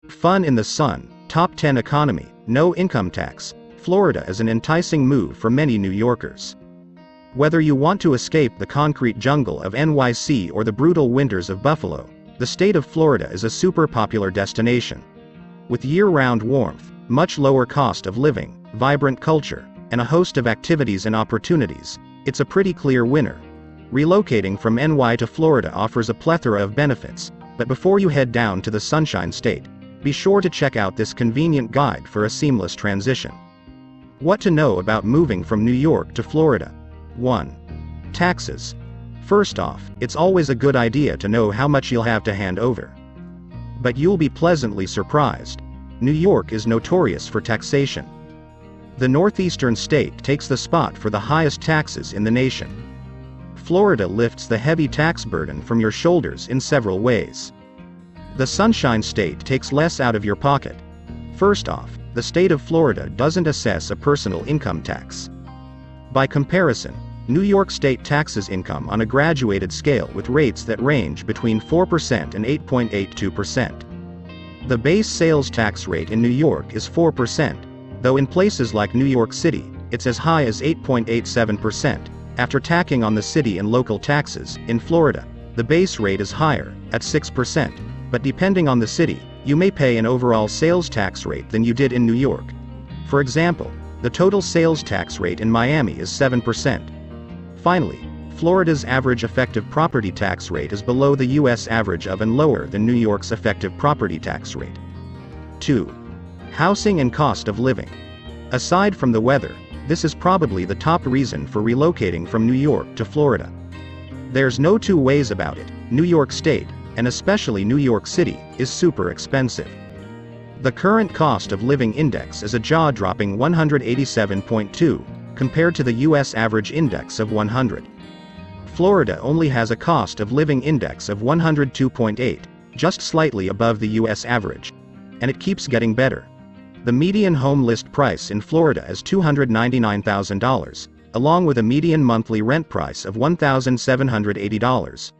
Fun in the sun, top 10 economy, no income tax. Florida is an enticing move for many New Yorkers. Whether you want to escape the concrete jungle of NYC or the brutal winters of Buffalo, the state of Florida is a super popular destination. With year-round warmth, much lower cost of living, vibrant culture, and a host of activities and opportunities, it's a pretty clear winner. Relocating from NY to Florida offers a plethora of benefits, but before you head down to the Sunshine State, be sure to check out this convenient guide for a seamless transition. What to know about moving from New York to Florida. 1. Taxes. First off, it's always a good idea to know how much you'll have to hand over. But you'll be pleasantly surprised. New York is notorious for taxation. The northeastern state takes the spot for the highest taxes in the nation. Florida lifts the heavy tax burden from your shoulders in several ways. The Sunshine State takes less out of your pocket. First off, the state of Florida doesn't assess a personal income tax. By comparison, New York State taxes income on a graduated scale with rates that range between 4% and 8.82%. The base sales tax rate in New York is 4%, though in places like New York City, it's as high as 8.87%. After tacking on the city and local taxes, in Florida, the base rate is higher, at 6%, but depending on the city, you may pay an overall sales tax rate than you did in New York. For example, the total sales tax rate in Miami is 7%. Finally, Florida's average effective property tax rate is below the U.S. average of and lower than New York's effective property tax rate. 2. Housing and cost of living. Aside from the weather, this is probably the top reason for relocating from New York to Florida. There's no two ways about it, New York State, and especially New York City, is super expensive. The current cost of living index is a jaw-dropping 187.2, compared to the U.S. average index of 100. Florida only has a cost of living index of 102.8, just slightly above the U.S. average. And it keeps getting better. The median home list price in Florida is $299,000, along with a median monthly rent price of $1,780.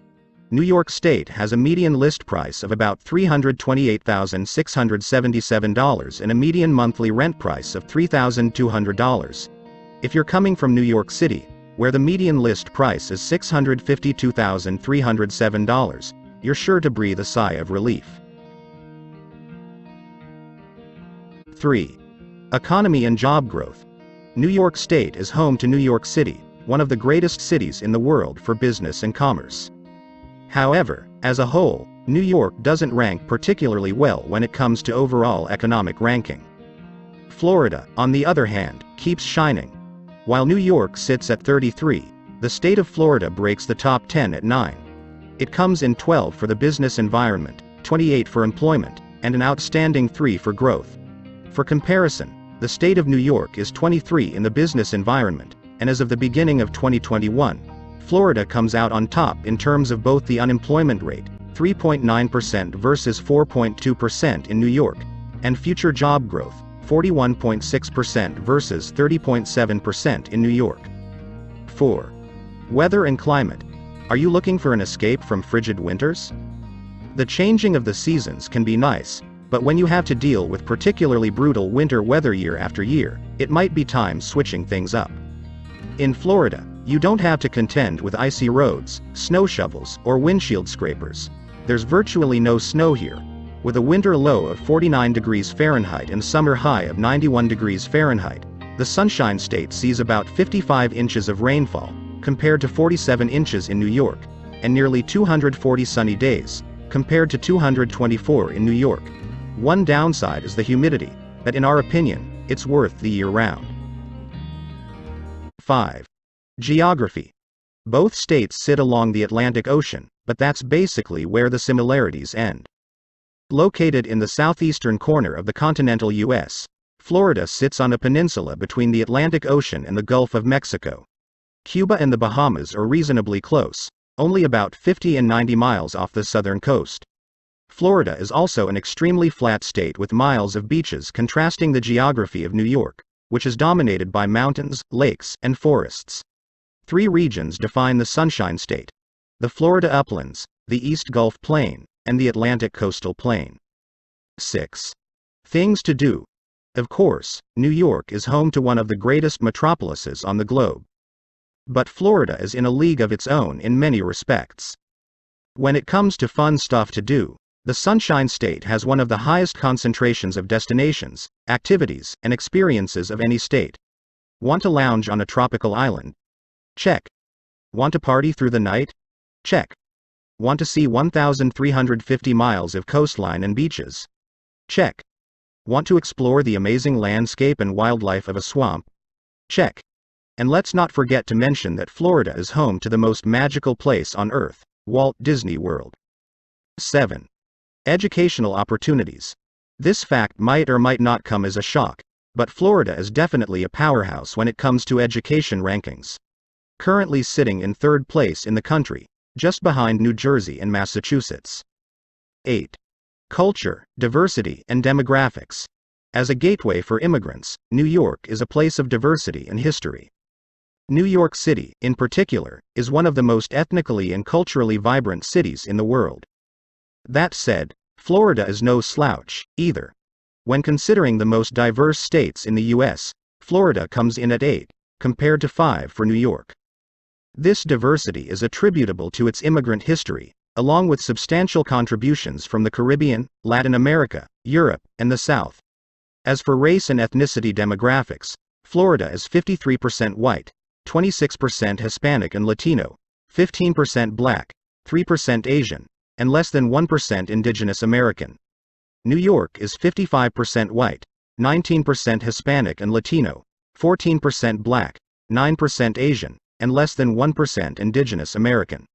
New York State has a median list price of about $328,677 and a median monthly rent price of $3,200. If you're coming from New York City, where the median list price is $652,307, you're sure to breathe a sigh of relief. 3. Economy and job growth. New York State is home to New York City, one of the greatest cities in the world for business and commerce. However, as a whole, New York doesn't rank particularly well when it comes to overall economic ranking. Florida, on the other hand, keeps shining. While New York sits at 33, the state of Florida breaks the top 10 at 9. It comes in 12 for the business environment, 28 for employment, and an outstanding 3 for growth. For comparison, the state of New York is 23 in the business environment, and as of the beginning of 2021, Florida comes out on top in terms of both the unemployment rate, 3.9% versus 4.2% in New York, and future job growth, 41.6% versus 30.7% in New York. 4. Weather and climate. Are you looking for an escape from frigid winters? The changing of the seasons can be nice, but when you have to deal with particularly brutal winter weather year after year, it might be time switching things up. In Florida, you don't have to contend with icy roads, snow shovels, or windshield scrapers. There's virtually no snow here. With a winter low of 49 degrees Fahrenheit and summer high of 91 degrees Fahrenheit, the Sunshine State sees about 55 inches of rainfall, compared to 47 inches in New York, and nearly 240 sunny days, compared to 224 in New York. One downside is the humidity, but in our opinion, it's worth the year round. 5. Geography. Both states sit along the Atlantic Ocean, but that's basically where the similarities end. Located in the southeastern corner of the continental U.S., Florida sits on a peninsula between the Atlantic Ocean and the Gulf of Mexico. Cuba and the Bahamas are reasonably close, only about 50 and 90 miles off the southern coast. Florida is also an extremely flat state with miles of beaches contrasting the geography of New York, which is dominated by mountains, lakes, and forests. 3 regions define the Sunshine State: the Florida uplands, the East Gulf Plain, and the Atlantic Coastal Plain. 6. Things to do. Of course, New York is home to one of the greatest metropolises on the globe. But Florida is in a league of its own in many respects. When it comes to fun stuff to do, the Sunshine State has one of the highest concentrations of destinations, activities, and experiences of any state. Want to lounge on a tropical island? Check. Want to party through the night? Check. Want to see 1,350 miles of coastline and beaches? Check. Want to explore the amazing landscape and wildlife of a swamp? Check. And let's not forget to mention that Florida is home to the most magical place on earth, Walt Disney World. 7. Educational opportunities. This fact might or might not come as a shock, but Florida is definitely a powerhouse when it comes to education rankings. Currently sitting in third place in the country, just behind New Jersey and Massachusetts. 8. Culture, diversity, and demographics. As a gateway for immigrants, New York is a place of diversity and history. New York City, in particular, is one of the most ethnically and culturally vibrant cities in the world. That said, Florida is no slouch, either. When considering the most diverse states in the U.S., Florida comes in at 8, compared to 5 for New York. This diversity is attributable to its immigrant history, along with substantial contributions from the Caribbean, Latin America, Europe, and the South. As for race and ethnicity demographics, Florida is 53% white, 26% Hispanic and Latino, 15% Black, 3% Asian, and less than 1% Indigenous American. New York is 55% white, 19% Hispanic and Latino, 14% Black, 9% Asian, and less than 1% Indigenous American.